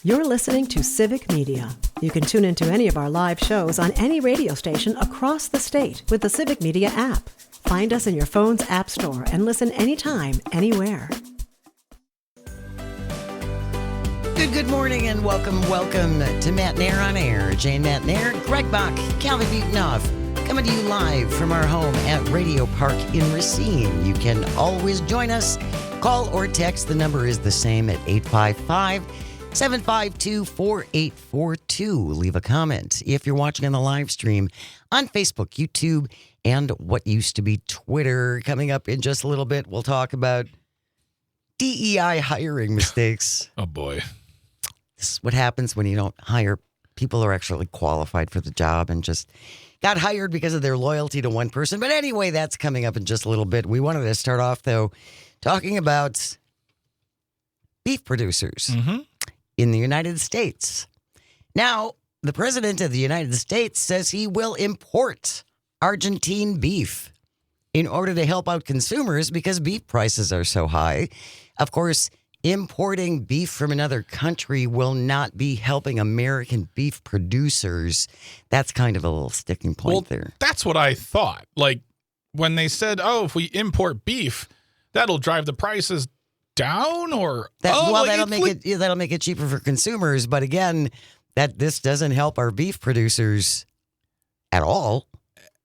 You're listening to Civic Media. You can tune into any of our live shows on any radio station across the state with the Civic Media app. Find us in your phone's app store and listen anytime, anywhere. Good morning and welcome to Matt Nair on Air. Jane Matt Nair, Greg Bach, Calvin Butonoff, coming to you live from our home at Radio Park in Racine. You can always join us. Call or text. The number is the same at 855-752-4842. Leave a comment if you're watching on the live stream on Facebook, YouTube, and what used to be Twitter. Coming up in just a little bit, we'll talk about DEI hiring mistakes. Oh, boy. This is what happens when you don't hire people who are actually qualified for the job and just got hired because of their loyalty to one person. But anyway, that's coming up in just a little bit. We wanted to start off, though, talking about beef producers in the United States. Now, the president of the United States says he will import Argentine beef in order to help out consumers because beef prices are so high. Of course, importing beef from another country will not be helping American beef producers. That's kind of a little sticking point there. That's what I thought. Like when they said, "Oh, if we import beef, that'll drive the prices down," or that'll make it cheaper for consumers. But again, this doesn't help our beef producers at all.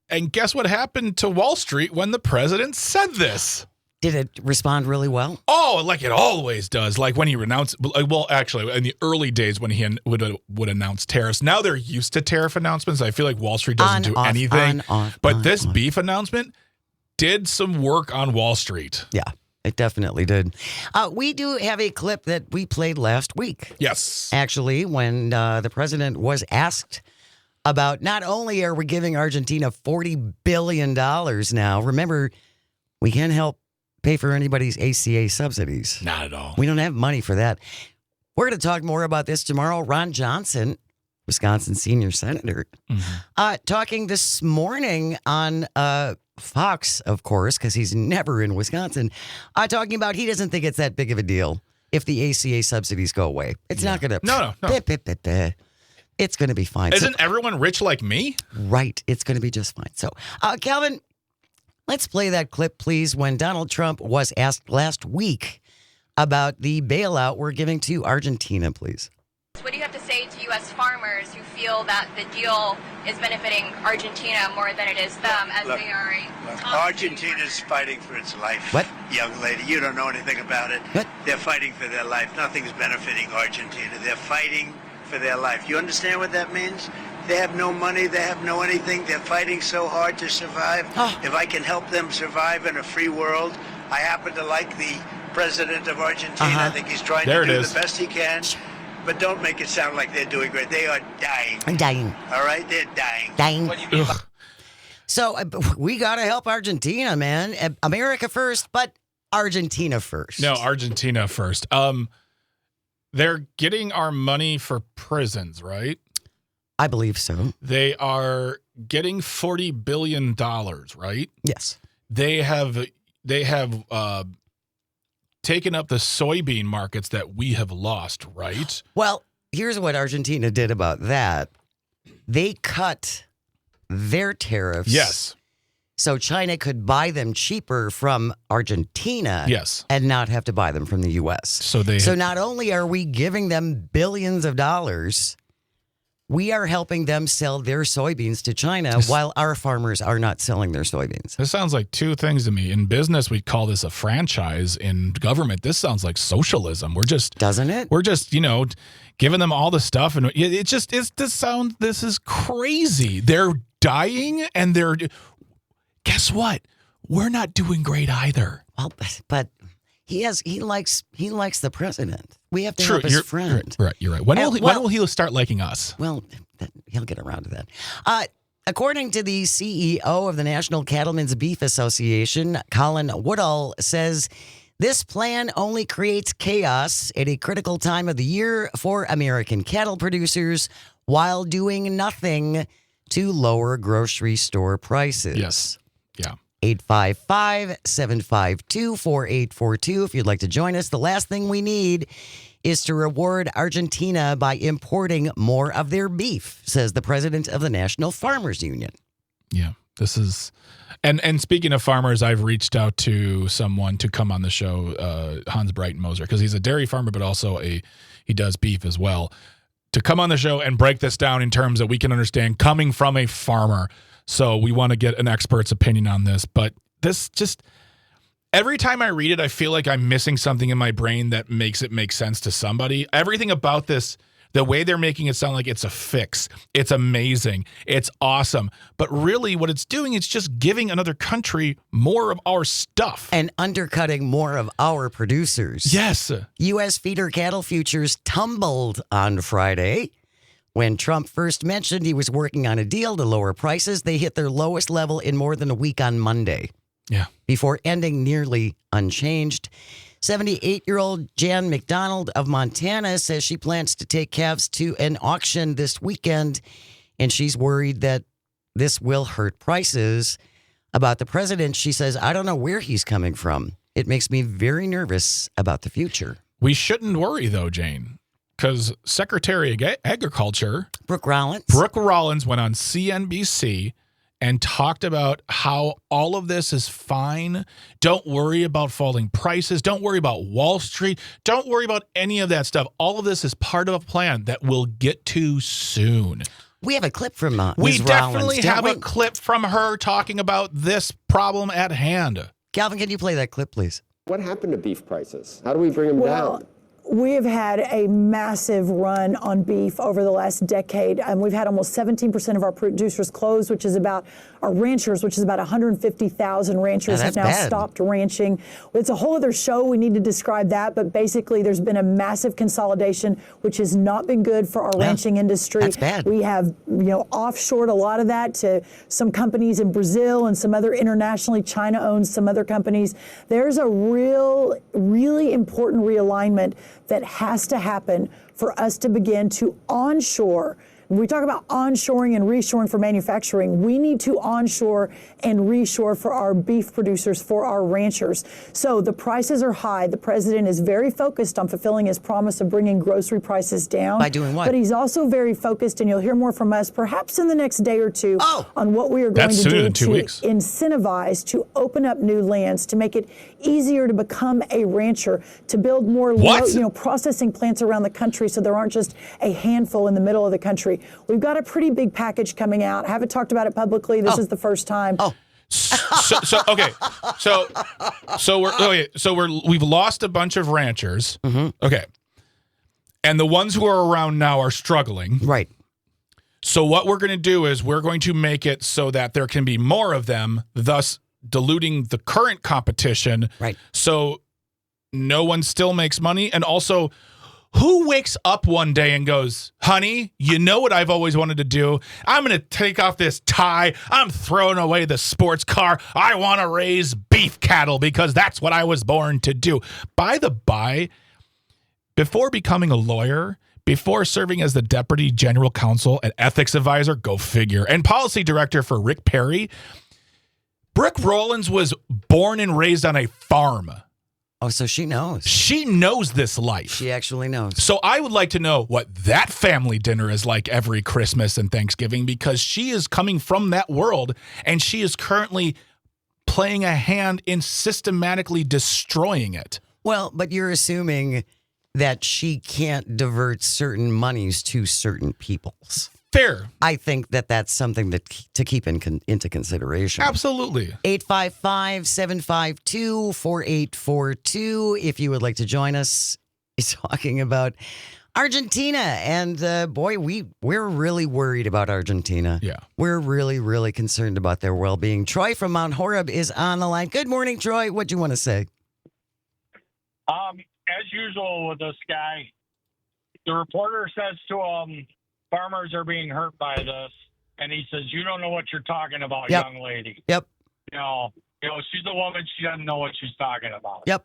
And guess what happened to Wall Street when the president said this? Did it respond really well? Oh, like it always does. Like when he announced, well, actually, in the early days when he would announce tariffs. Now they're used to tariff announcements. I feel like Wall Street doesn't do anything. But this beef announcement did some work on Wall Street. Yeah, it definitely did. We do have a clip that we played last week. Yes. Actually, when the president was asked about not only are we giving Argentina $40 billion now, remember, we can't help pay for anybody's ACA subsidies. Not at all. We don't have money for that. We're going to talk more about this tomorrow. Ron Johnson, Wisconsin senior senator, talking this morning on Fox, of course, because he's never in Wisconsin, talking about he doesn't think it's that big of a deal if the ACA subsidies go away. It's not going to... No. It's going to be fine. Isn't everyone rich like me? Right. It's going to be just fine. So, Calvin, let's play that clip, please, when Donald Trump was asked last week about the bailout we're giving to Argentina, please. What do you have to say to U.S. farmers who feel that the deal is benefiting Argentina more than it is them, as they are Argentina's fighting for its life. What? Young lady, you don't know anything about it. What? They're fighting for their life. Nothing's benefiting Argentina. They're fighting for their life. You understand what that means? They have no money. They have no anything. They're fighting so hard to survive. If I can help them survive in a free world, I happen to like the president of Argentina. I think he's trying to do the best he can. But don't make it sound like they're doing great. They are dying. I'm dying. All right? They're dying. Dying. So we got to help Argentina, man. America first, but Argentina first. No, Argentina first. They're getting our money for prisons, right? I believe so. They are getting $40 billion, right? Yes. They have taken up the soybean markets that we have lost, right? Well, here's what Argentina did about that. They cut their tariffs. Yes. So China could buy them cheaper from Argentina. Yes. And not have to buy them from the U.S. So not only are we giving them billions of dollars, we are helping them sell their soybeans to China while our farmers are not selling their soybeans. This sounds like two things to me. In business, we call this a franchise. In government, this sounds like socialism. Doesn't it? We're just, giving them all the stuff. And this is crazy. They're dying and guess what? We're not doing great either. Well, but he likes the president. We have to help his friend. You're right. When will he start liking us? Well, he'll get around to that. According to the CEO of the National Cattlemen's Beef Association, Colin Woodall, says this plan only creates chaos at a critical time of the year for American cattle producers while doing nothing to lower grocery store prices. Yes. Yeah. 855-752-4842 if you'd like to join us. The last thing we need is to reward Argentina by importing more of their beef, says the president of the National Farmers Union. Yeah, this is... And speaking of farmers, I've reached out to someone to come on the show, Hans Breitenmoser, because he's a dairy farmer, but also he does beef as well, to come on the show and break this down in terms that we can understand coming from a farmer. So we want to get an expert's opinion on this. But this just, every time I read it, I feel like I'm missing something in my brain that makes it make sense to somebody. Everything about this, the way they're making it sound like it's a fix, it's amazing, it's awesome. But really what it's doing is just giving another country more of our stuff. And undercutting more of our producers. Yes. U.S. feeder cattle futures tumbled on Friday. When Trump first mentioned he was working on a deal to lower prices, they hit their lowest level in more than a week on Monday. Yeah. Before ending nearly unchanged. 78-year-old Jan McDonald of Montana says she plans to take calves to an auction this weekend, and she's worried that this will hurt prices. About the president, she says, I don't know where he's coming from. It makes me very nervous about the future. We shouldn't worry, though, Jane, because Secretary of Agriculture, Brooke Rollins went on CNBC and talked about how all of this is fine. Don't worry about falling prices. Don't worry about Wall Street. Don't worry about any of that stuff. All of this is part of a plan that we'll get to soon. We have a clip from Ms. We Rollins, definitely have we? a clip from her talking about this problem at hand. Calvin, can you play that clip, please? What happened to beef prices? How do we bring them down? We have had a massive run on beef over the last decade. We've had almost 17% of our producers close, which is about our ranchers, which is about 150,000 ranchers have now stopped ranching. It's a whole other show. We need to describe that. But basically, there's been a massive consolidation, which has not been good for our ranching industry. That's bad. We have, offshored a lot of that to some companies in Brazil and some other internationally. China owns some other companies. There's a really important realignment that has to happen for us to begin to onshore. When we talk about onshoring and reshoring for manufacturing, we need to onshore and reshore for our beef producers, for our ranchers. So the prices are high. The president is very focused on fulfilling his promise of bringing grocery prices down. By doing what? But he's also very focused, and you'll hear more from us perhaps in the next day or two on what we are going to do to incentivize, to open up new lands, to make it easier to become a rancher, to build more processing plants around the country so there aren't just a handful in the middle of the country. We've got a pretty big package coming out. I haven't talked about it publicly. This is the first time. We've lost a bunch of ranchers. Mm-hmm. Okay. And the ones who are around now are struggling. Right. So what we're going to do is we're going to make it so that there can be more of them, thus diluting the current competition. Right. So no one still makes money. And also, who wakes up one day and goes, honey, you know what I've always wanted to do? I'm going to take off this tie. I'm throwing away the sports car. I want to raise beef cattle because that's what I was born to do. By the by, before becoming a lawyer, before serving as the deputy general counsel and ethics advisor, go figure, and policy director for Rick Perry, Brooke Rollins was born and raised on a farm. Oh, so she knows. She knows this life. She actually knows. So I would like to know what that family dinner is like every Christmas and Thanksgiving, because she is coming from that world and she is currently playing a hand in systematically destroying it. Well, but you're assuming that she can't divert certain monies to certain peoples. Fair. I think that that's something to keep into consideration. Absolutely. 855-752-4842. If you would like to join us, he's talking about Argentina. And boy, we're really worried about Argentina. Yeah. We're really, really concerned about their well-being. Troy from Mount Horeb is on the line. Good morning, Troy. What do you want to say? As usual with this guy, the reporter says to him, farmers are being hurt by this. And he says, you don't know what you're talking about, young lady. Yep. You know, she's a woman. She doesn't know what she's talking about. Yep.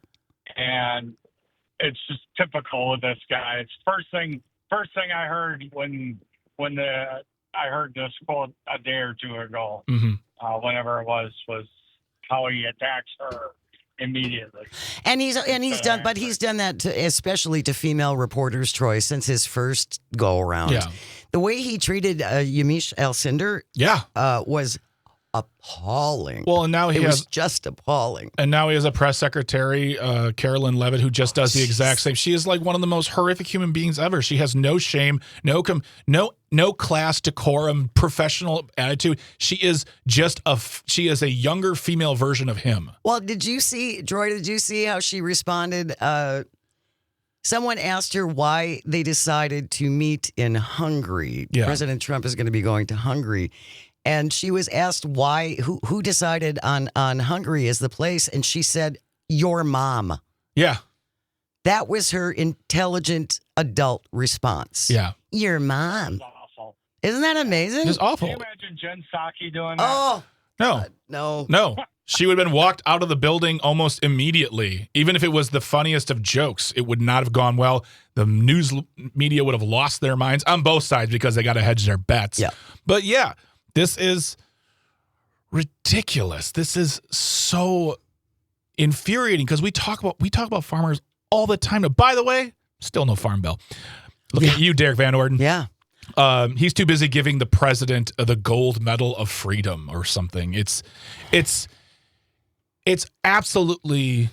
And it's just typical with this guy. It's first thing I heard when I heard this quote a day or two ago, whenever it was how he attacks her immediately. And he's done that especially to female reporters, Troy, since his first go around. Yeah. The way he treated Yamiche Alcindor was appalling. Well, and now it was just appalling. And now he has a press secretary, Carolyn Levitt, who just does the exact same. She is like one of the most horrific human beings ever. She has no shame, no class, decorum, professional attitude. She is just she is a younger female version of him. Well, did you see how she responded? Someone asked her why they decided to meet in Hungary. Yeah. President Trump is going to be going to Hungary. And she was asked who decided on Hungary as the place. And she said, your mom. Yeah. That was her intelligent adult response. Yeah. Your mom. Awful. Isn't that amazing? It's awful. Can you imagine Jen Psaki doing that? Oh. No. No. She would have been walked out of the building almost immediately. Even if it was the funniest of jokes, it would not have gone well. The news media would have lost their minds on both sides because they got to hedge their bets. Yeah. But yeah, this is ridiculous. This is so infuriating because we talk about farmers all the time. Now, by the way, still no farm bill. Look at you, Derek Van Orden. Yeah. He's too busy giving the president the gold medal of freedom or something. It's absolutely,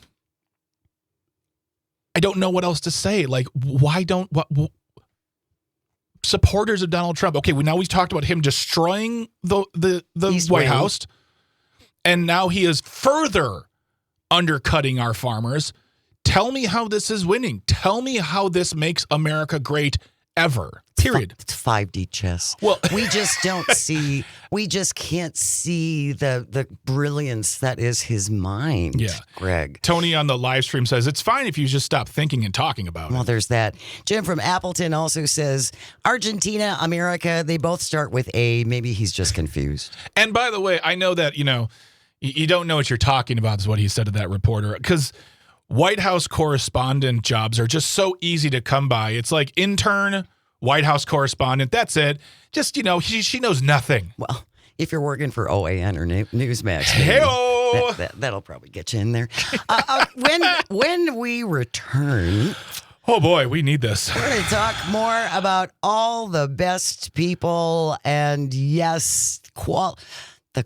I don't know what else to say. Like, why don't supporters of Donald Trump? Okay, now we talked about him destroying the White House, and now he is further undercutting our farmers. Tell me how this is winning. Tell me how this makes America great ever. Period. It's 5D chess. Well, we just can't see the brilliance that is his mind. Yeah. Greg. Tony on the live stream says it's fine if you just stop thinking and talking about it. Well, there's that. Jim from Appleton also says Argentina, America, they both start with A. Maybe he's just confused. And by the way, I know that, you don't know what you're talking about is what he said to that reporter, because White House correspondent jobs are just so easy to come by. It's like intern, White House correspondent. That's it. Just, she knows nothing. Well, if you're working for OAN or Newsmax, hey-o! that'll probably get you in there. When we return, oh boy, we need this. We're going to talk more about all the best people and yes, the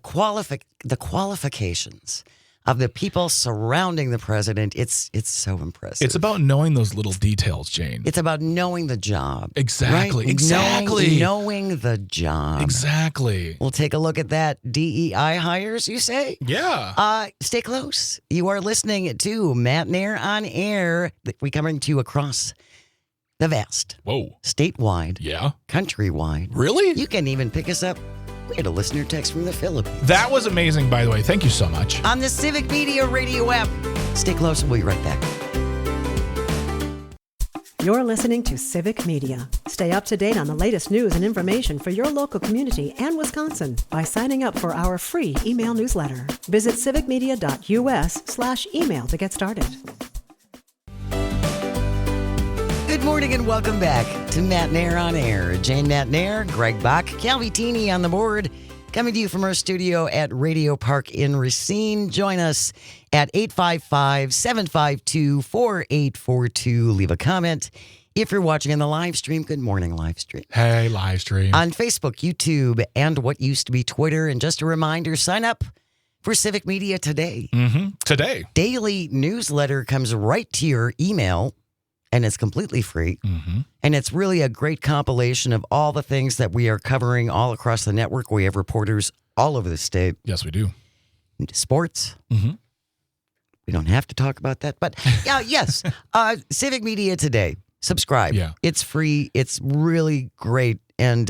qualifications of the people surrounding the president. It's so impressive. It's about knowing those little details, Jane. It's about knowing the job. Exactly. Right? Exactly. Knowing the job. Exactly. We'll take a look at that. DEI hires, you say? Yeah. Stay close. You are listening to Matt Nair on Air. We coming to you across the vast. Whoa. Statewide. Yeah. Countrywide. Really? You can even pick us up. We had a listener text from the Philippines. That was amazing, by the way. Thank you so much. On the Civic Media Radio app. Stay close. We'll be right back. You're listening to Civic Media. Stay up to date on the latest news and information for your local community and Wisconsin by signing up for our free email newsletter. Visit civicmedia.us/email to get started. Good morning and welcome back to Matt Nair on Air. Jane Matt Nair, Greg Bach, Calvi on the board, coming to you from our studio at Radio Park in Racine. Join us at 855-752-4842. Leave a comment. If you're watching on the live stream, good morning, live stream. Hey, live stream. On Facebook, YouTube, and what used to be Twitter. And just a reminder, sign up for Civic Media today. Mm-hmm. Today. Daily newsletter comes right to your email. And it's completely free. Mm-hmm. And it's really a great compilation of all the things that we are covering all across the network. We have reporters all over the state. Yes, we do. Into sports. Mm-hmm. We don't have to talk about that. But yes, Civic Media Today. Subscribe. Yeah. It's free. It's really great. And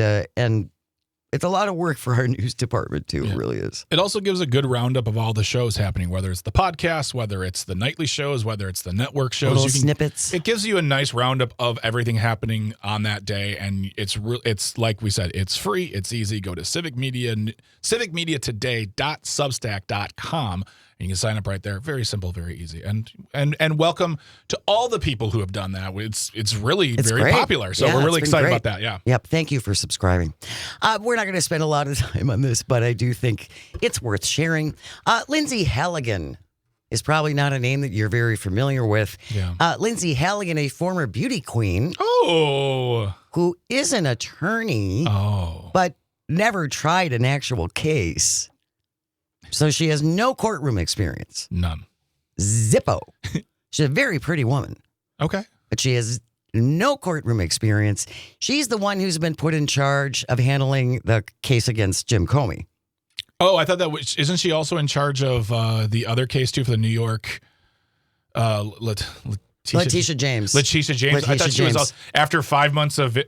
it's a lot of work for our news department, too. Yeah. It really is. It also gives a good roundup of all the shows happening, whether it's the podcast, whether it's the nightly shows, whether it's the network shows. Little snippets. It gives you a nice roundup of everything happening on that day. And it's like we said, it's free. It's easy. Go to civicmediatoday.substack.com. And you can sign up right there. Very simple, very easy. And welcome to all the people who have done that. It's really very great. popular. So Yeah, we're really it's been excited great. about that. Yeah. Yep. Thank you for subscribing. We're not going to spend a lot of time on this, but I do think it's worth sharing. Lindsay Halligan is probably not a name that you're very familiar with. Yeah. Lindsay Halligan, a former beauty queen. Oh. Who is an attorney, but never tried an actual case. So she has no courtroom experience. None. Zippo. She's a very pretty woman. Okay. But she has no courtroom experience. She's the one who's been put in charge of handling the case against Jim Comey. Oh, I thought isn't she also in charge of the other case too for the New York Letitia James. Letitia James. I thought she was after 5 months of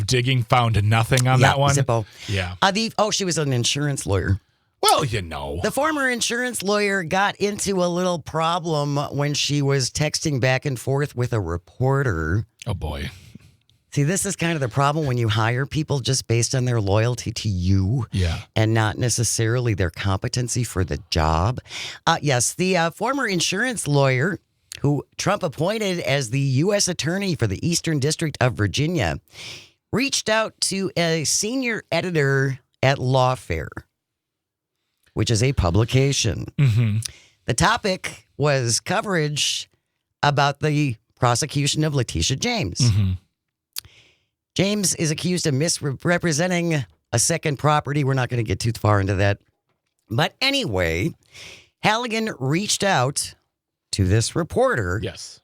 digging, found nothing on that one. Zippo. Yeah. She was an insurance lawyer. Well, you know. The former insurance lawyer got into a little problem when she was texting back and forth with a reporter. Oh, boy. See, this is kind of the problem when you hire people just based on their loyalty to you and not necessarily their competency for the job. Yes, the former insurance lawyer who Trump appointed as the U.S. attorney for the Eastern District of Virginia reached out to a senior editor at Lawfare, which is a publication. Mm-hmm. The topic was coverage about the prosecution of Letitia James. Mm-hmm. James is accused of misrepresenting a second property. We're not going to get too far into that. But anyway, Halligan reached out to this reporter. Yes.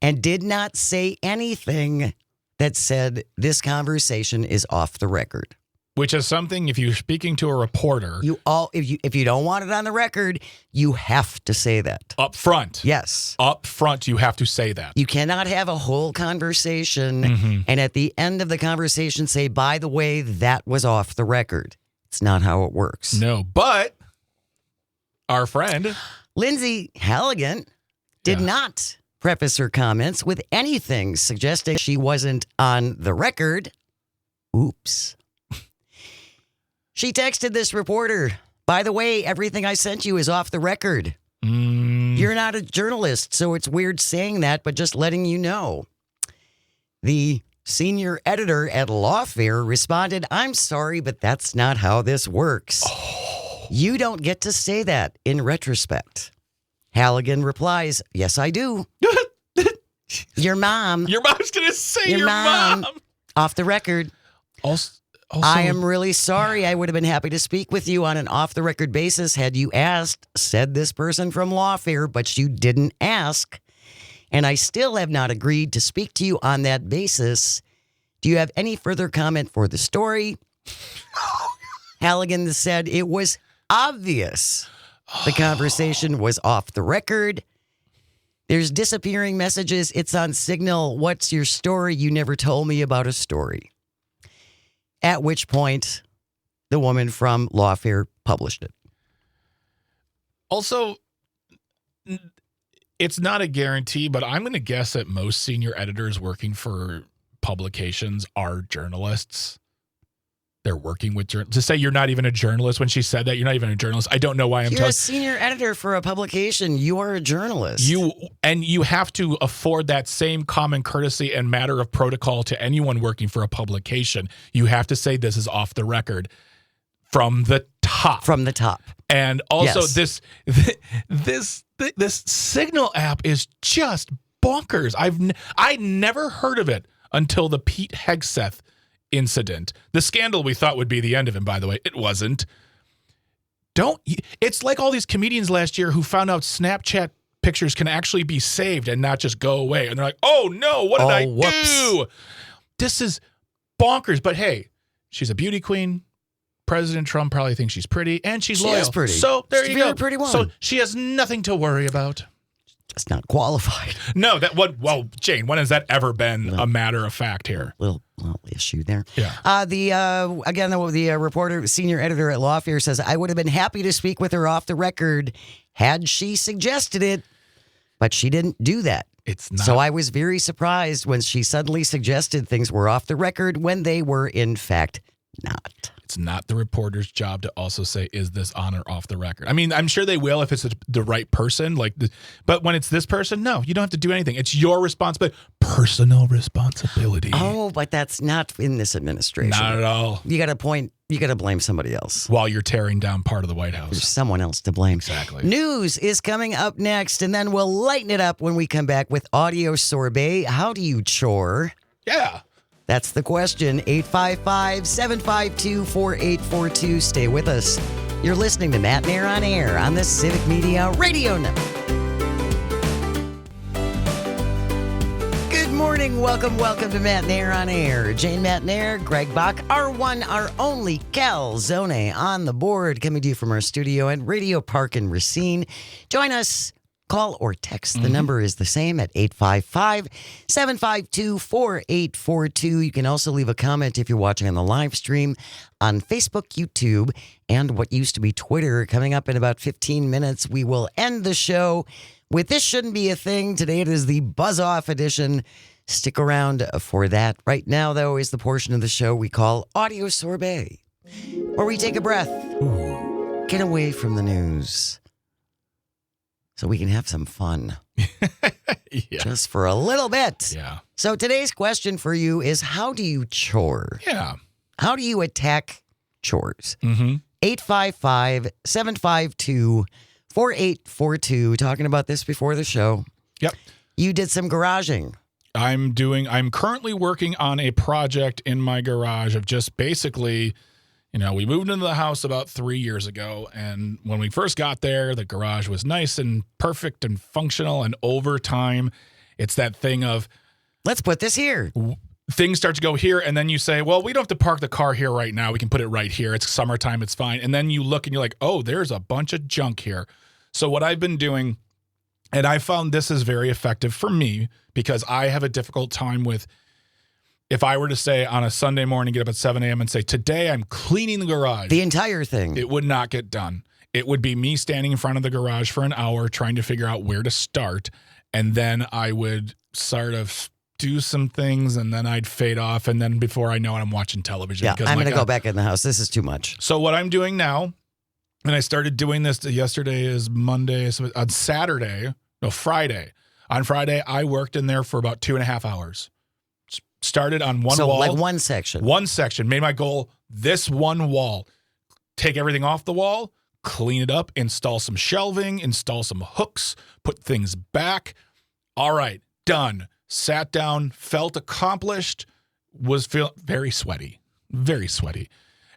And did not say anything that said this conversation is off the record. Which is something, if you're speaking to a reporter, if you don't want it on the record, you have to say that up front. Yes, up front, you have to say that. You cannot have a whole conversation and at the end of the conversation say, "By the way, that was off the record." It's not how it works. No, but our friend Lindsay Halligan did not preface her comments with anything suggesting she wasn't on the record. Oops. She texted this reporter, "By the way, everything I sent you is off the record. You're not a journalist, so it's weird saying that, but just letting you know." The senior editor at Lawfare responded, "I'm sorry, but that's not how this works. You don't get to say that in retrospect." Halligan replies, "Yes, I do. Your mom. Your mom's going to say your mom. Off the record. Also, I am really sorry. I would have been happy to speak with you on an off-the-record basis had you asked," said this person from Lawfare, "but you didn't ask. And I still have not agreed to speak to you on that basis. Do you have any further comment for the story?" Halligan said it was obvious the conversation was off the record. "There's disappearing messages. It's on Signal. What's your story? You never told me about a story." At which point, the woman from Lawfare published it. Also, it's not a guarantee, but I'm going to guess that most senior editors working for publications are journalists. They're working with journalists. To say you're not even a journalist when she said that, you're not even a journalist. I don't know why I'm You're a senior editor for a publication. You are a journalist. You have to afford that same common courtesy and matter of protocol to anyone working for a publication. You have to say this is off the record from the top. From the top. And also this Signal app is just bonkers. I never heard of it until the Pete Hegseth incident. The scandal we thought would be the end of him, by the way. It wasn't. It's like all these comedians last year who found out Snapchat pictures can actually be saved and not just go away. And they're like, "Oh no, what did I do?" This is bonkers. But hey, she's a beauty queen. President Trump probably thinks she's pretty, and she's loyal. Is pretty. So there she's you a very go. Pretty woman. So she has nothing to worry about. Just not qualified. No, well, Jane, when has that ever been a matter of fact here? Little issue there. Yeah. The reporter, senior editor at Lawfare says, "I would have been happy to speak with her off the record had she suggested it, but she didn't do that. It's not. So I was very surprised when she suddenly suggested things were off the record when they were in fact not." It's not the reporter's job to also say, is this on or off the record? I mean, I'm sure they will if it's the right person. But when it's this person, no, you don't have to do anything. It's your responsibility, personal responsibility. Oh, but that's not in this administration. Not at all. You got to blame somebody else. While you're tearing down part of the White House. There's someone else to blame. Exactly. News is coming up next, and then we'll lighten it up when we come back with Audio Sorbet. How do you chore? Yeah. That's the question. 855-752-4842. Stay with us. You're listening to Matt Nair on Air on the Civic Media Radio Network. Good morning. Welcome to Matt Nair on Air. Jane Matt Nair, Greg Bach, our one, our only Calzone on the board, coming to you from our studio at Radio Park in Racine. Join us. Call or text. The number is the same at 855-752-4842. You can also leave a comment if you're watching on the live stream on Facebook, YouTube, and what used to be Twitter. Coming up in about 15 minutes, we will end the show with This Shouldn't Be a Thing. Today it is the Buzz Off edition. Stick around for that. Right now, though, is the portion of the show we call Audio Sorbet, where we take a breath, get away from the news, so we can have some fun. Yeah. Just for a little bit. Yeah. So today's question for you is, how do you chore? Yeah. How do you attack chores? 855-752-4842. Talking about this before the show. Yep. You did some garaging. I'm currently working on a project in my garage of just basically, we moved into the house about 3 years ago, and when we first got there, the garage was nice and perfect and functional, and over time, it's that thing of, let's put this here. Things start to go here, and then you say, well, we don't have to park the car here right now. We can put it right here. It's summertime. It's fine. And then you look and you're like, oh, there's a bunch of junk here. So what I've been doing, and I found this is very effective for me because I have a difficult time with, if I were to say on a Sunday morning, get up at 7 a.m. and say, today I'm cleaning the garage. The entire thing. It would not get done. It would be me standing in front of the garage for an hour trying to figure out where to start. And then I would sort of do some things and then I'd fade off. And then before I know it, I'm watching television. Yeah, I'm going to go back in the house. This is too much. So what I'm doing now, and I started doing this yesterday is Monday. So on Friday. On Friday, I worked in there for about 2.5 hours. Started on one wall. So like one section. One section. Made my goal, this one wall. Take everything off the wall, clean it up, install some shelving, install some hooks, put things back. All right, done. Sat down, felt accomplished, was very sweaty. Very sweaty.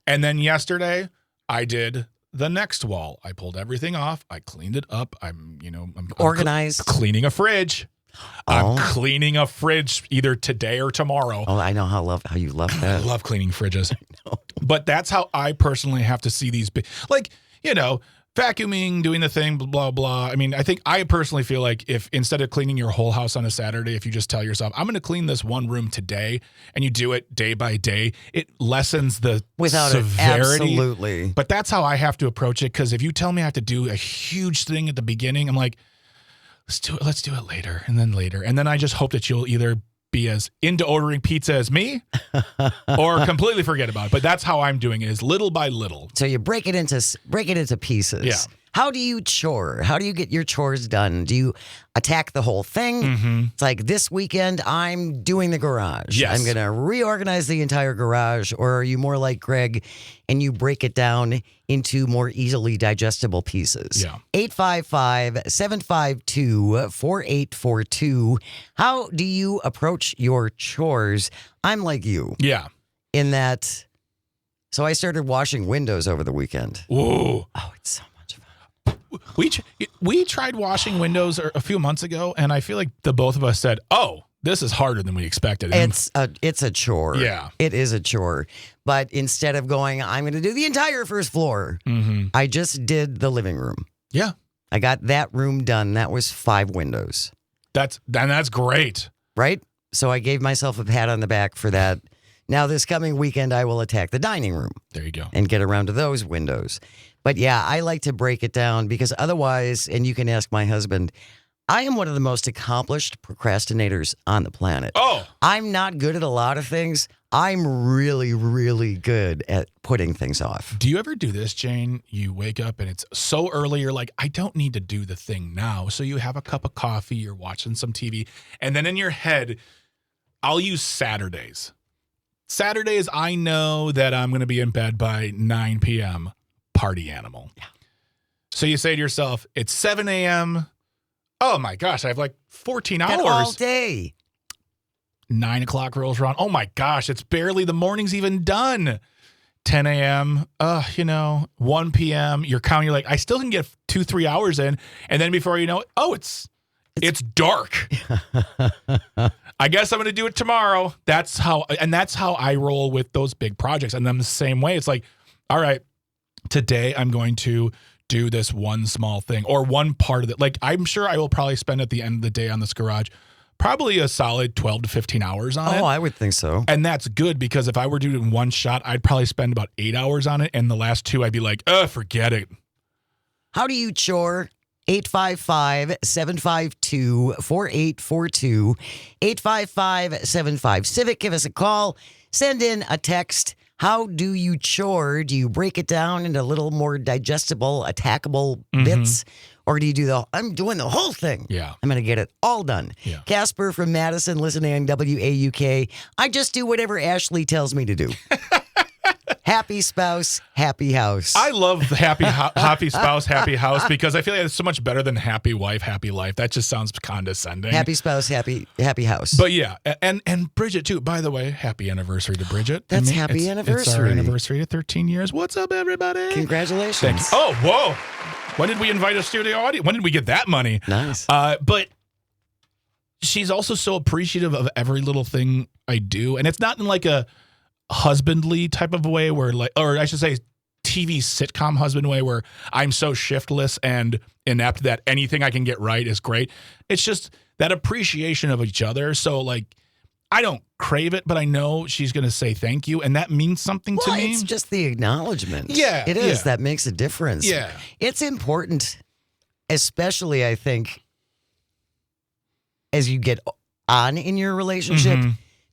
And then yesterday, I did the next wall. I pulled everything off. I cleaned it up. I'm organized. Cleaning a fridge. I'm cleaning a fridge either today or tomorrow. Oh, I know how you love that. I love cleaning fridges. But that's how I personally have to see these. Vacuuming, doing the thing, blah, blah, blah. I mean, I personally feel like if instead of cleaning your whole house on a Saturday, if you just tell yourself, I'm going to clean this one room today, and you do it day by day, it lessens the severity. Absolutely. But that's how I have to approach it, because if you tell me I have to do a huge thing at the beginning, I'm like, let's do it later, and then I just hope that you'll either be as into ordering pizza as me or completely forget about it. But that's how I'm doing it, is little by little. So you break it into pieces. Yeah. How do you chore? How do you get your chores done? Do you attack the whole thing? Mm-hmm. It's like, this weekend, I'm doing the garage. Yes. I'm going to reorganize the entire garage. Or are you more like Greg and you break it down into more easily digestible pieces? Yeah. 855-752-4842. How do you approach your chores? I'm like you. Yeah. In that, so I started washing windows over the weekend. Whoa. Oh, it's so much fun. We tried washing windows a few months ago, and I feel like the both of us said, "Oh, this is harder than we expected." And It's a chore. Yeah, it is a chore. But instead of going, I'm going to do the entire first floor, I just did the living room. Yeah, I got that room done. That was 5 windows. That's great, right? So I gave myself a pat on the back for that. Now this coming weekend, I will attack the dining room. There you go, and get around to those windows. But yeah, I like to break it down because otherwise, and you can ask my husband, I am one of the most accomplished procrastinators on the planet. Oh. I'm not good at a lot of things. I'm really, really good at putting things off. Do you ever do this, Jane? You wake up and it's so early, you're like, I don't need to do the thing now. So you have a cup of coffee, you're watching some TV, and then in your head, I'll use Saturdays. Saturdays, I know that I'm going to be in bed by 9 p.m. Party animal. Yeah. So you say to yourself, it's 7 a.m. Oh my gosh, I have like 14 hours. All day. 9 o'clock rolls around. Oh my gosh, it's barely the morning's even done. 10 a.m., 1 p.m., you're counting, you're like, I still can get 2-3 hours in. And then before you know it, it's dark. I guess I'm going to do it tomorrow. That's how I roll with those big projects. And then the same way, it's like, all right, today I'm going to do this one small thing or one part of it. Like, I'm sure I will probably spend at the end of the day on this garage probably a solid 12 to 15 hours on it. Oh, I would think so. And that's good because if I were doing one shot, I'd probably spend about 8 hours on it. And the last 2, I'd be like, forget it. How do you chore? 855-752-4842. 855-75-CIVIC. Give us a call. Send in a text. How do you chore? Do you break it down into little more digestible, attackable bits? Or do you do I'm doing the whole thing? Yeah. I'm going to get it all done. Yeah. Casper from Madison, listening on WAUK. I just do whatever Ashley tells me to do. Happy spouse, happy house. I love the happy spouse, happy house because I feel like it's so much better than happy wife, happy life. That just sounds condescending. Happy spouse, happy house. But yeah, and Bridget too. By the way, happy anniversary to Bridget. That's happy anniversary. It's our anniversary to 13 years. What's up, everybody? Congratulations. Thank you. Oh, whoa. When did we invite a studio audience? When did we get that money? Nice. But she's also so appreciative of every little thing I do. And it's not in like a husbandly type of way where or I should say TV sitcom husband way where I'm so shiftless and inept that anything I can get right is great. It's just that appreciation of each other. So like, I don't crave it, but I know she's going to say thank you. And that means something to me. It's just the acknowledgement. Yeah. It is. Yeah. That makes a difference. Yeah. It's important, especially I think, as you get on in your relationship,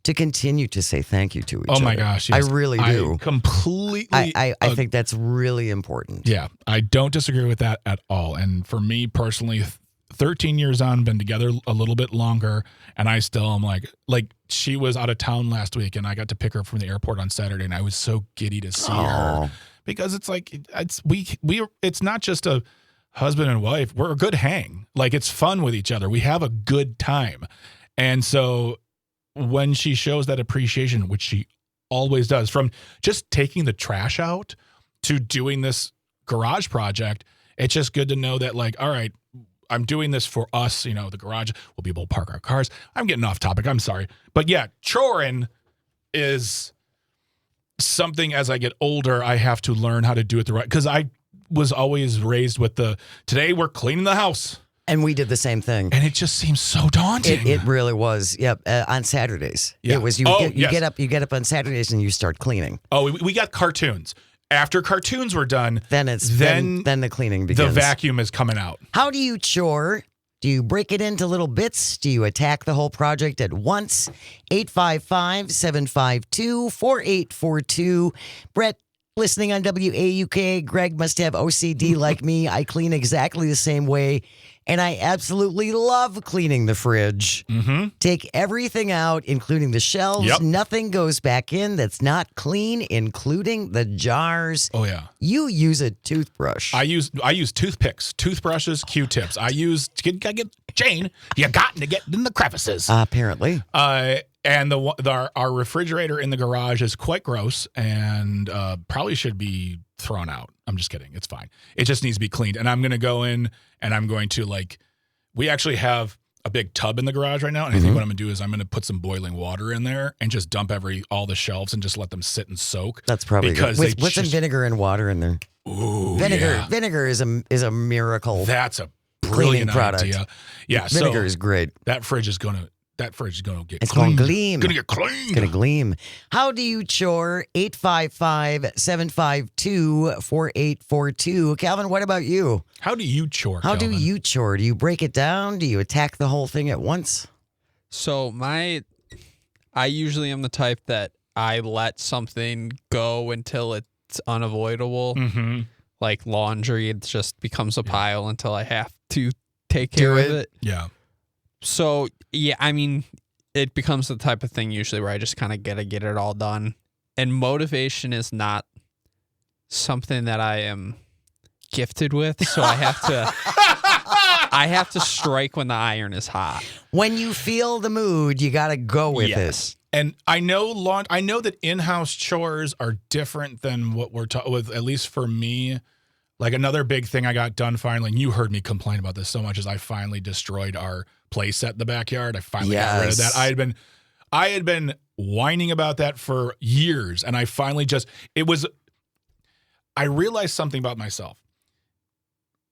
to continue to say thank you to each other. Oh my gosh. Yes. I really do. I completely. I think that's really important. Yeah. I don't disagree with that at all. And for me personally, 13 years on, been together a little bit longer, and I still am like she was out of town last week, and I got to pick her up from the airport on Saturday, and I was so giddy to see her because it's like it's not just a husband and wife. We're a good hang. Like, it's fun with each other. We have a good time, and so when she shows that appreciation, which she always does, from just taking the trash out to doing this garage project, it's just good to know that, like, all right, I'm doing this for us, the garage. We'll be able to park our cars. I'm getting off topic. I'm sorry. But yeah, choring is something as I get older, I have to learn how to do it the right, because I was always raised with today we're cleaning the house. And we did the same thing. And it just seems so daunting. It really was. Yep. On Saturdays. Yeah. It was you get up on Saturdays and you start cleaning. Oh, we got cartoons. After cartoons were done, then the cleaning begins. The vacuum is coming out. How do you chore? Do you break it into little bits? Do you attack the whole project at once? 855-752-4842. Brett, listening on WAUK. Greg must have OCD like me. I clean exactly the same way. And I absolutely love cleaning the fridge. Take everything out, including the shelves. Yep. Nothing goes back in that's not clean, including the jars. Oh, yeah. You use a toothbrush. I use toothpicks, toothbrushes, Q-tips. Gotta get Jane, you got to get in the crevices. Apparently. And our refrigerator in the garage is quite gross and probably should be thrown out. I'm just kidding. It's fine. It just needs to be cleaned. And I'm going to go in and I'm going to we actually have a big tub in the garage right now. And I think what I'm going to do is I'm going to put some boiling water in there and just dump all the shelves and just let them sit and soak. That's probably because good. With some vinegar and water in there. Ooh, Vinegar is a miracle. That's a brilliant product. idea. Yeah. Vinegar is great. That fridge is going to get It's clean. going to gleam. Going to get clean. It's going to gleam. How do you chore? 855-752-4842. Calvin, what about you? How do you chore, How Calvin? do you chore? Do you break it down? Do you attack the whole thing at once? So I usually am the type that I let something go until it's unavoidable. Mm-hmm. Like laundry, it just becomes a pile until I have to take care of it. Yeah. So, yeah, I mean, it becomes the type of thing usually where I just kind of get it all done. And motivation is not something that I am gifted with, so I have to strike when the iron is hot. When you feel the mood, you got to go with it. And I know that in-house chores are different than what we're talking with, at least for me. Like another big thing I got done finally, and you heard me complain about this so much, is I finally destroyed our play set in the backyard. I finally got rid of that. I had been whining about that for years, and I finally I realized something about myself.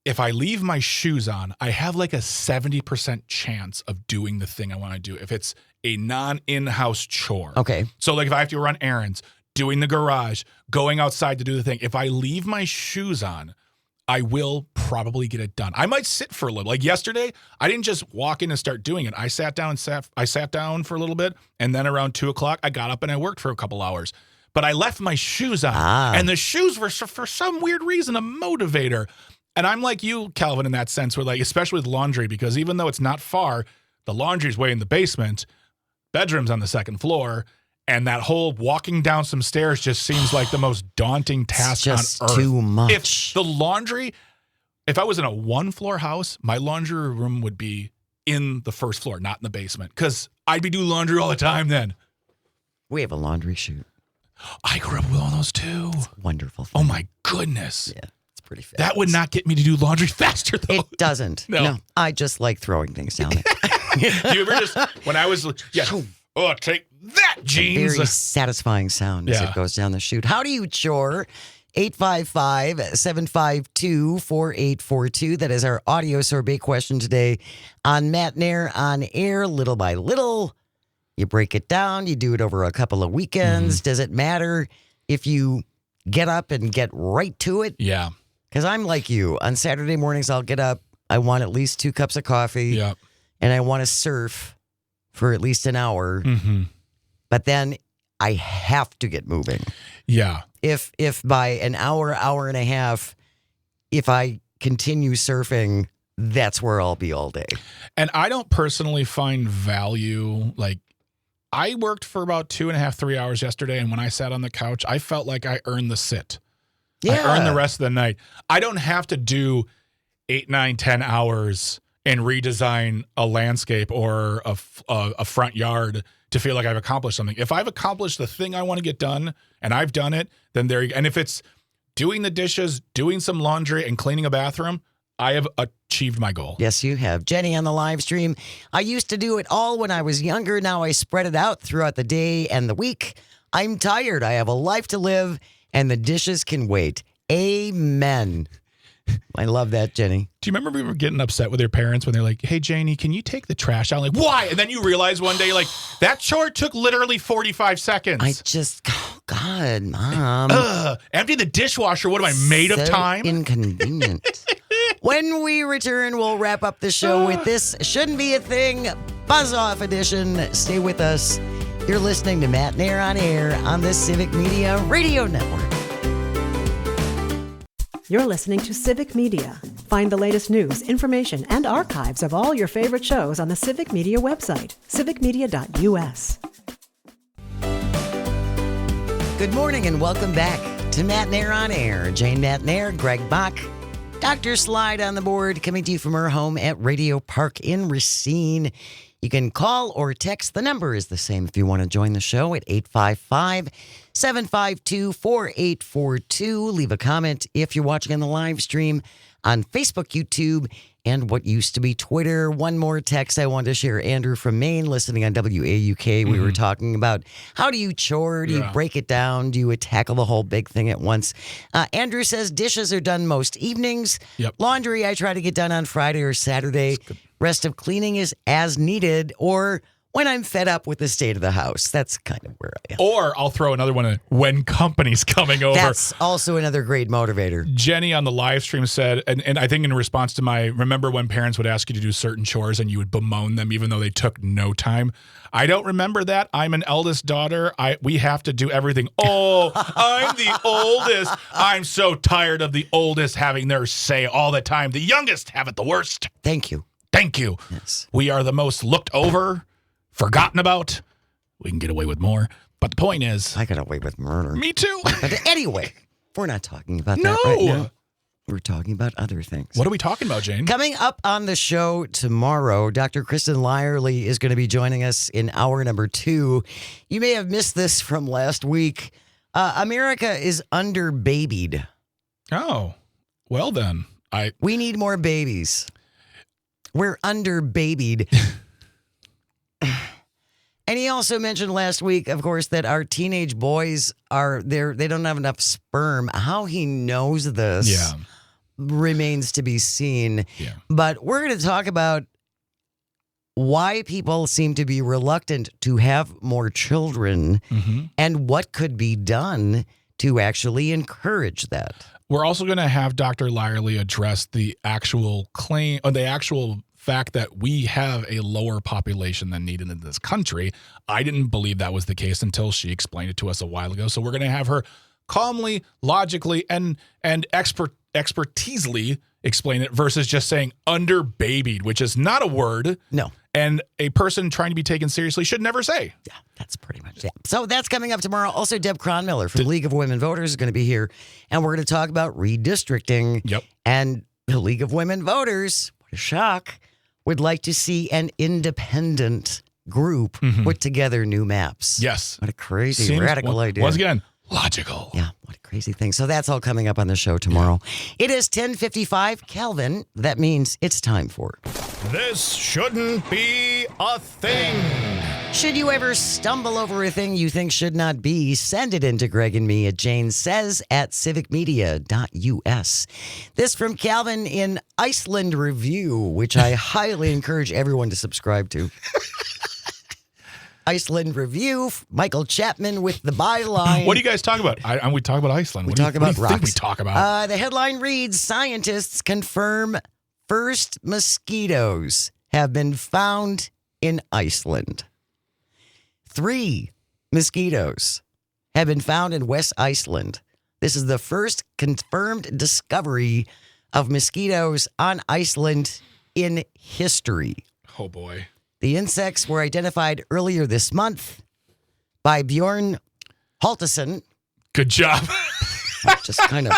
If I leave my shoes on, I have like a 70% chance of doing the thing I want to do if it's a non-in-house chore. Okay. So like if I have to run errands, doing the garage, going outside to do the thing, if I leave my shoes on, I will probably get it done. I might sit for a little. Like yesterday, I didn't just walk in and start doing it. I sat down for a little bit, and then around 2:00, I got up and I worked for a couple hours. But I left my shoes on, and the shoes were, for some weird reason, a motivator. And I'm like you, Calvin, in that sense, where like, especially with laundry, because even though it's not far, the laundry's way in the basement, bedroom's on the second floor, and that whole walking down some stairs just seems like the most daunting task on earth. Too much. If I was in a one-floor house, my laundry room would be in the first floor, not in the basement, because I'd be doing laundry all the time then. We have a laundry chute. I grew up with one of those too. It's a wonderful thing. Oh my goodness. Yeah, it's pretty fast. That would not get me to do laundry faster though. It doesn't. No. I just like throwing things down there. Do you ever just, when I was, take that, jeans. Very satisfying sound as it goes down the chute. How do you chore? 855-752-4842. That is our audio sorbet question today on Matt Nair on air, little by little. You break it down. You do it over a couple of weekends. Does it matter if you get up and get right to it? Yeah. Because I'm like you. On Saturday mornings, I'll get up. I want at least 2 cups of coffee. Yeah. And I want to surf for at least an hour. Mm-hmm. But then I have to get moving. Yeah. If by an hour and a half, if I continue surfing, that's where I'll be all day. And I don't personally find value, like, I worked for about 2.5, 3 hours yesterday, and when I sat on the couch, I felt like I earned the sit. Yeah. I earned the rest of the night. I don't have to do 8, 9, 10 hours and redesign a landscape or a front yard to feel like I've accomplished something. If I've accomplished the thing I want to get done and I've done it, then there you go. And if it's doing the dishes, doing some laundry, and cleaning a bathroom, I have achieved my goal. Yes, you have. Jenny on the live stream. I used to do it all when I was younger. Now I spread it out throughout the day and the week. I'm tired. I have a life to live, and the dishes can wait. Amen. I love that, Jenny. Do you remember we were getting upset with your parents when they're like, hey, Janie, can you take the trash out? I'm like, why? And then you realize one day, like, that chore took literally 45 seconds. Oh, God, Mom. Empty the dishwasher. What am I, made of time? Inconvenient. When we return, we'll wrap up the show with this Shouldn't Be a Thing Buzz Off edition. Stay with us. You're listening to Matt Nair on air on the Civic Media Radio Network. You're listening to Civic Media. Find the latest news, information, and archives of all your favorite shows on the Civic Media website, civicmedia.us. Good morning and welcome back to Matt Nair on air. Jane Matt Nair, Greg Bach, Dr. Slide on the board, coming to you from her home at Radio Park in Racine. You can call or text. The number is the same if you want to join the show at 855-752-4842. Leave a comment if you're watching on the live stream on Facebook, YouTube, and what used to be Twitter. One more text I wanted to share. Andrew from Maine, listening on WAUK. We were talking about how do you chore? Do you break it down? Do you tackle the whole big thing at once? Andrew says dishes are done most evenings. Yep. Laundry I try to get done on Friday or Saturday. Rest of cleaning is as needed or when I'm fed up with the state of the house. That's kind of where I am. Or I'll throw another one in. When company's coming over. That's also another great motivator. Jenny on the live stream said, and I think in response to remember when parents would ask you to do certain chores and you would bemoan them even though they took no time? I don't remember that. I'm an eldest daughter. We have to do everything. Oh, I'm the oldest. I'm so tired of the oldest having their say all the time. The youngest have it the worst. Thank you. Thank you. Yes. We are the most looked over, forgotten about. We can get away with more. But the point is, I got away with murder. Me too. But anyway, we're not talking about that right now. We're talking about other things. What are we talking about, Jane? Coming up on the show tomorrow, Dr. Kristen Lyerly is going to be joining us in hour number 2. You may have missed this from last week. America is under-babied. Oh, well then. We need more babies. We're under-babied. And he also mentioned last week, of course, that our teenage boys they don't have enough sperm. How he knows this remains to be seen. Yeah. But we're going to talk about why people seem to be reluctant to have more children and what could be done to actually encourage that. We're also going to have Dr. Lyerly address the actual claim, or the actual fact that we have a lower population than needed in this country. I didn't believe that was the case until she explained it to us a while ago. So we're going to have her calmly, logically, and expertisely explain it versus just saying under-babied, which is not a word. No. And a person trying to be taken seriously should never say. Yeah, that's pretty much it. So that's coming up tomorrow. Also, Deb Cronmiller from the League of Women Voters is going to be here, and we're going to talk about redistricting. Yep. And the League of Women Voters, what a shock, would like to see an independent group put together new maps. Yes. What a crazy, radical idea. Once again, logical. Yeah, what a crazy thing. So that's all coming up on the show tomorrow. It is 10:55 Kelvin. That means it's time for This Shouldn't Be a Thing. Should you ever stumble over a thing you think should not be, send it in to Greg and me at janesays@civicmedia.us. This from Calvin in Iceland Review, which I highly encourage everyone to subscribe to. Iceland Review, Michael Chapman with the byline. What do you guys talk about? We talk about Iceland. We talk about what do you think we talk about? The headline reads, scientists confirm first mosquitoes have been found in Iceland. 3 mosquitoes have been found in West Iceland. This is the first confirmed discovery of mosquitoes on Iceland in history. Oh, boy. The insects were identified earlier this month by Bjorn Haltesen. Good job. Just kind of,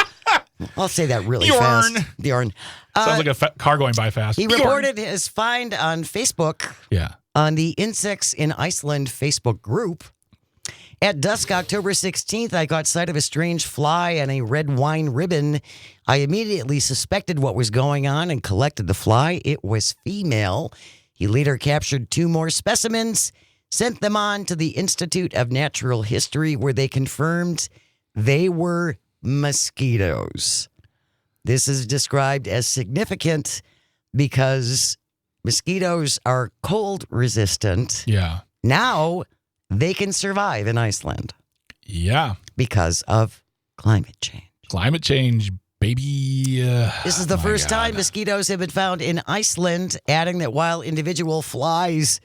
I'll say that really Bjorn. fast. Bjorn. Sounds like a car going by fast. He reported his find on Facebook. Yeah. On the Insects in Iceland Facebook group. At dusk, October 16th, I caught sight of a strange fly and a red wine ribbon. I immediately suspected what was going on and collected the fly. It was female. He later captured 2 more specimens, sent them on to the Institute of Natural History, where they confirmed they were mosquitoes. This is described as significant because mosquitoes are cold resistant. Yeah. Now they can survive in Iceland. Yeah. Because of climate change. Climate change, baby. This is the first time mosquitoes have been found in Iceland, adding that while individual flies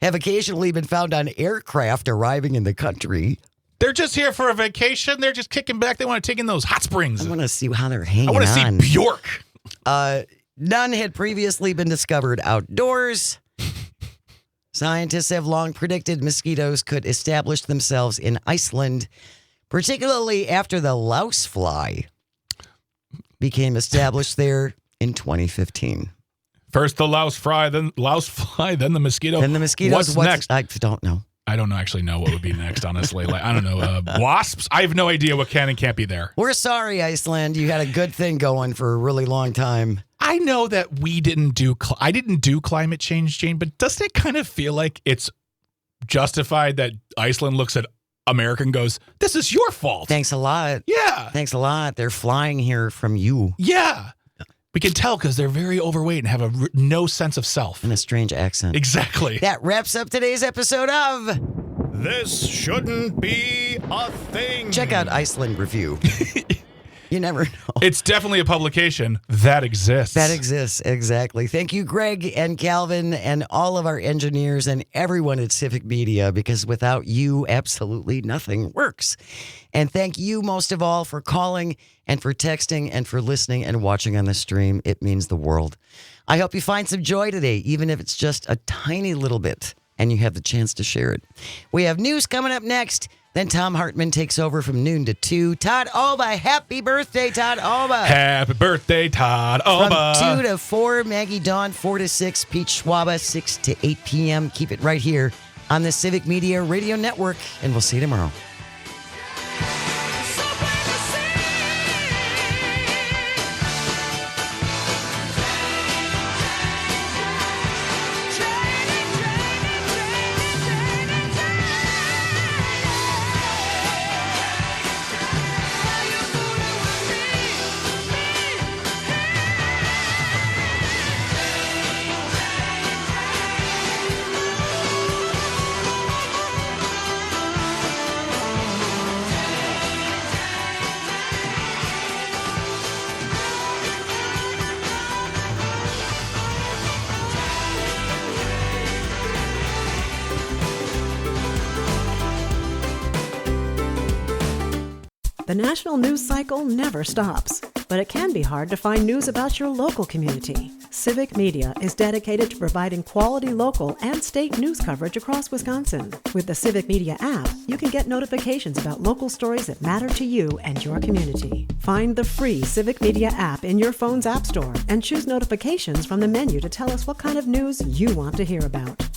have occasionally been found on aircraft arriving in the country. They're just here for a vacation. They're just kicking back. They want to take in those hot springs. I want to see how they're hanging on. I want to see Bjork. None had previously been discovered outdoors. Scientists have long predicted mosquitoes could establish themselves in Iceland, particularly after the louse fly became established there in 2015. First the louse fly, then the mosquito. Then the mosquitoes. What's next? I don't know. I don't actually know what would be next, honestly. I don't know. Wasps? I have no idea what can and can't be there. We're sorry, Iceland. You had a good thing going for a really long time. I know that I didn't do climate change, Jane, but doesn't it kind of feel like it's justified that Iceland looks at America and goes, this is your fault? Thanks a lot. Yeah. Thanks a lot. They're flying here from you. Yeah. We can tell because they're very overweight and have no sense of self. And a strange accent. Exactly. That wraps up today's episode of This Shouldn't Be a Thing. Check out Iceland Review. You never know. It's definitely a publication that exists. That exists, exactly. Thank you, Greg and Calvin and all of our engineers and everyone at Civic Media, because without you, absolutely nothing works. And thank you most of all for calling and for texting and for listening and watching on the stream. It means the world. I hope you find some joy today, even if it's just a tiny little bit, and you have the chance to share it. We have news coming up next. Then Tom Hartman takes over from noon to 2. Todd Alba, happy birthday, Todd Alba. Happy birthday, Todd Alba. From 2 to 4, Maggie Dawn, 4 to 6, Pete Schwaba, 6 to 8 p.m. Keep it right here on the Civic Media Radio Network, and we'll see you tomorrow. The national news cycle never stops, but it can be hard to find news about your local community. Civic Media is dedicated to providing quality local and state news coverage across Wisconsin. With the Civic Media app, you can get notifications about local stories that matter to you and your community. Find the free Civic Media app in your phone's app store and choose notifications from the menu to tell us what kind of news you want to hear about.